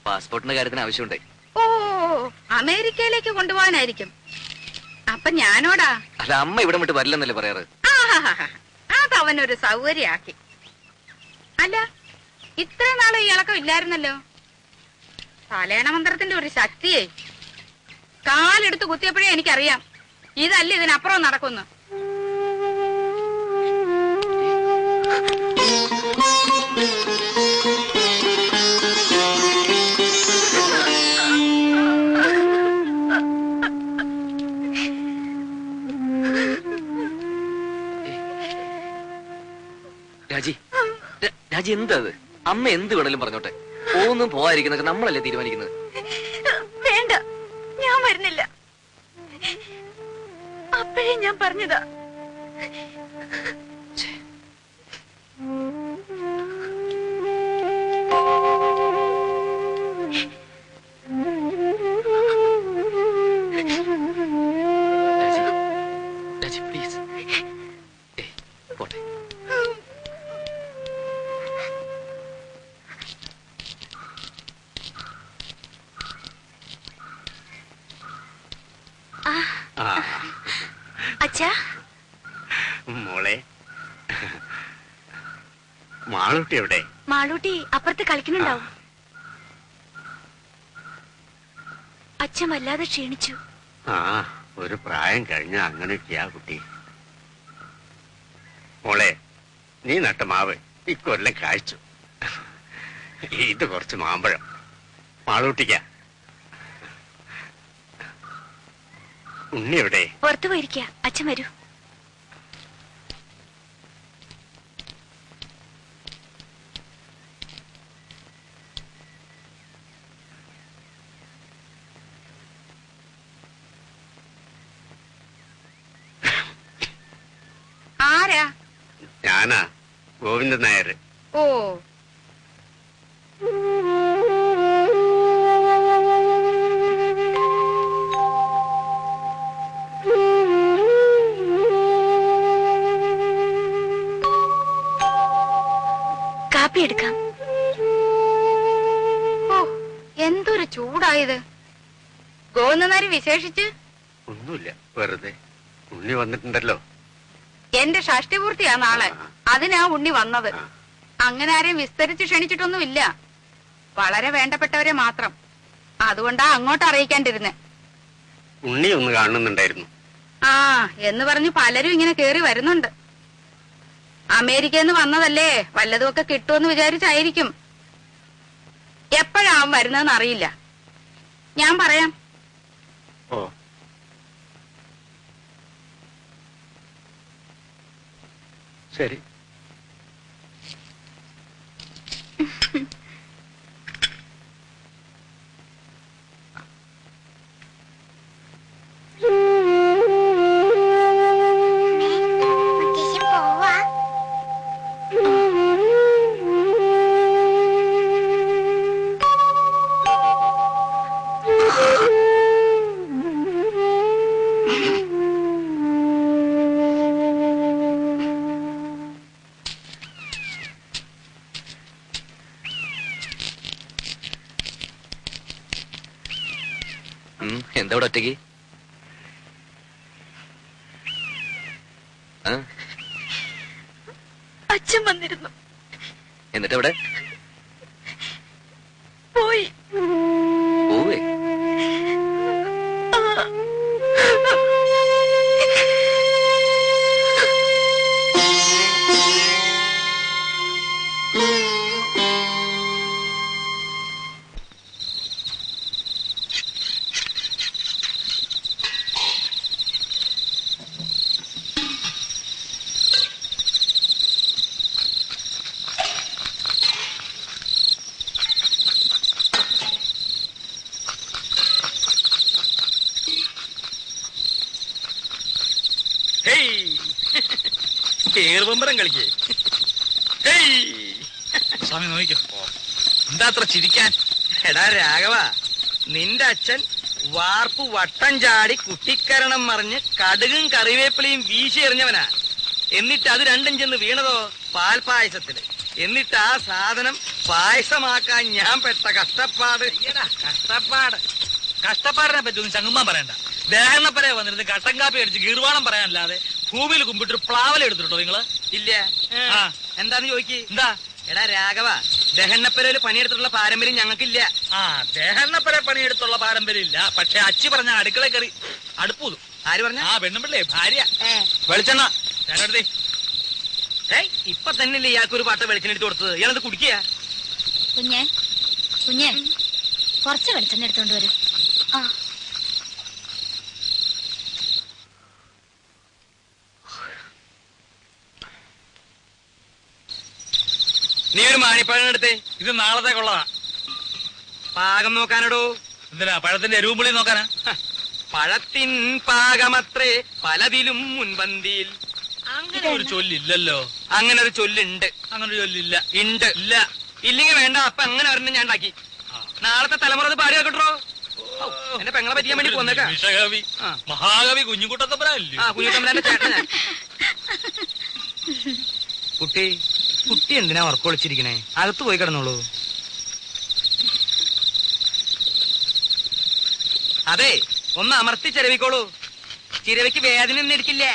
പാസ്പോർട്ടിന്റെ കാര്യത്തിന് ആവശ്യമുണ്ടേ. ഓ, അമേരിക്കയിലേക്ക് കൊണ്ടുപോകാനായിരിക്കും. അപ്പൊ ഞാനോടാ? അല്ല, അമ്മ ഇവിടെ വിട്ട് വരില്ലെന്നല്ലേ പറയാറ്? അതവനൊരു സൗകര്യാക്കി. അല്ല, ഇത്രയും നാളെ ഈ ഇളക്കം ഇല്ലായിരുന്നല്ലോ. തലേണ മന്ത്രത്തിന്റെ ഒരു ശക്തിയെ കാലെടുത്ത് കുത്തിയപ്പോഴേ എനിക്കറിയാം ഇതല്ല ഇതിനപ്പുറം നടക്കുന്നു. രാജി എന്തത്? അമ്മ എന്ത് വേണേലും പറഞ്ഞോട്ടെ. പോകുന്നും പോവാതിരിക്കുന്നൊക്കെ നമ്മളല്ലേ തീരുമാനിക്കുന്നത്. വേണ്ട, ഞാൻ വരുന്നില്ല. അപ്പോഴേ ഞാൻ പറഞ്ഞതാ. പ്ലീസ് പോട്ടെ. അച്ഛാ, മോളെ, മാളൂട്ടി എവിടെ? മാളൂട്ടി അപ്പുറത്ത് കളിക്കുന്നുണ്ടാവും. അച്ഛൻ വല്ലാതെ ക്ഷീണിച്ചു. ഒരു പ്രായം കഴിഞ്ഞ അങ്ങനെയൊക്കെയാ കുട്ടി. മോളെ, നീ നട്ട മാവ് ഇക്കൊല്ലം കായ്ച്ചു. ഇത് കുറച്ച് മാമ്പഴം മാളൂട്ടിക്ക. ഉണ്ണി എവിടെ? പുറത്തു പോയിരിക്കുക. അച്ഛൻ വരൂ. ആരാ? ഞാനാ, ഗോവിന്ദൻ നായർ. ഓ, കാപ്പി എടുക്കാം. ഓ, എന്തൊരു ചൂടായത്. ഗോവിന്ദനാര് വിശേഷിച്ച് ഒന്നുമില്ല, വെറുതെ. ഉണ്ണി വന്നിട്ടുണ്ടല്ലോ. എന്റെ ഷഷ്ടിപൂർത്തിയാ നാളെ. അതിനാ ഉണ്ണി വന്നത്. അങ്ങനെ ആരെയും വിസ്തരിച്ച് ക്ഷണിച്ചിട്ടൊന്നുമില്ല. വളരെ വേണ്ടപ്പെട്ടവരെ മാത്രം. അതുകൊണ്ടാ അങ്ങോട്ട് അറിയിക്കാണ്ടിരുന്നെ. ഉണ്ണി ഒന്ന് കാണുന്നുണ്ടായിരുന്നു. എന്ന് പറഞ്ഞു പലരും ഇങ്ങനെ കേറി വരുന്നുണ്ട്. അമേരിക്കന്ന് വന്നതല്ലേ, വല്ലതുമൊക്കെ കിട്ടുമെന്ന് വിചാരിച്ചായിരിക്കും. എപ്പോഴാവും വരുന്നതെന്ന് അറിയില്ല. ഞാൻ പറയാം. ഓ, ശരി. എന്താ ഇവിടെ ഒറ്റയ്ക്ക്? അച്ഛൻ വന്നിരുന്നു. എന്നിട്ട് എവിടെ പോയി? പോവേ? കേറുപമ്പരം കളിക്കേ. സ്വാമി നോക്കിക്കോ. എന്താ അത്ര ചിരിക്കാൻ? എടാ രാഘവ, നിന്റെ അച്ഛൻ വാർപ്പ് വട്ടം ചാടി കുട്ടിക്കരണം മറിഞ്ഞ് കടുകും കറിവേപ്പിലയും വീശി എറിഞ്ഞവനാ. എന്നിട്ട് അത് രണ്ടും ചെന്ന് വീണതോ പാൽപായസത്തില്. എന്നിട്ട് ആ സാധനം പായസമാക്കാൻ ഞാൻ പെട്ട കഷ്ടപ്പാട്. കഷ്ടപ്പാട് കഷ്ടപ്പാടിനെ പറ്റി ഒന്നും ചങ്ങുമ്മാൻ പറയണ്ട. ദേഹണ്ണപ്പരെ വന്നിരുന്ന് കട്ടൻ കാപ്പി അടിച്ച് ഗീർവാണം പറയാനല്ലാതെ ഭൂമിയിൽ കുമ്പിട്ടൊരു പ്ലാവല എടുത്തിട്ടോ നിങ്ങള്? ഇല്ല. ആ. എന്താന്ന് ചോദിക്ക്. എന്താ? എടാ രാഘവ, ദഹന്നപ്പരയില് പണിയെടുത്തിട്ടുള്ള പാരമ്പര്യം ഞങ്ങൾക്കില്ല. ആ, ദേഹണ്ണപ്പരെ പണിയെടുത്തുള്ള പാരമ്പര്യം ഇല്ല. പക്ഷെ അച്ചി പറഞ്ഞ അടുക്കള കയറി അടുപ്പൂതും. ആര് പറഞ്ഞ? ആ പെണ്ണുമ്പിള്ളേ ഭാര്യ. വെളിച്ചെണ്ണ ഞാനെടുത്തേ. ഇപ്പൊ തന്നെയല്ലേ ഇയാൾക്കൊരു പാട്ട വെളിച്ചെണ്ണ എടുത്ത് കൊടുത്തത്. ഇയാളത് കുടിക്കുക. കുഞ്ഞെ കുഞ്ഞെ കുറച്ച് വെളിച്ചെണ്ണ എടുത്തോണ്ട് വരും. നീ ഒരു മാണിപ്പഴം എടുത്തേ. ഇത് നാളത്തേക്കുള്ളതാ. പാകം നോക്കാനടോ. എന്തിനാ? പഴത്തിന്റെ എരിവും പുളിയും നോക്കാനാ? പഴത്തിൻ പാകമത്രേ പലതിലും മുൻപന്തിയിൽ. അങ്ങനെ ഒരു ചൊല്ലില്ലല്ലോ. അങ്ങനെ ഒരു ചൊല്ലുണ്ട്. അങ്ങനെ ഒരു ചൊല്ലില്ല. ഉണ്ട്. ഇല്ല. ഇല്ലെങ്കിൽ വേണ്ട. അപ്പൊ അങ്ങനെ ഒരെണ്ണം ഞാൻ ഉണ്ടാക്കി. നാളത്തെ തലമുറ അത് പാടി കേട്ടോ. എന്നെ പെങ്ങളെ പറ്റിയാൻ വേണ്ടി പോന്നേക്കാ. നിമിഷകവി, മഹാകവി കുഞ്ഞുകുട്ടത്തപ്പനല്ലേ? ആ, കുഞ്ഞുത്തമ്പരാന്റെ ചേട്ടനാ. കുട്ടി കുട്ടി എന്തിനാ ഉറക്കൊളിച്ചിരിക്കണേ? അകത്ത് പോയി കിടന്നോളൂ. അതെ, ഒന്ന് അമർത്തി ചിരവിക്കോളൂ. ചിരവയ്ക്ക് വേദന ഒന്നും എടുക്കില്ലേ.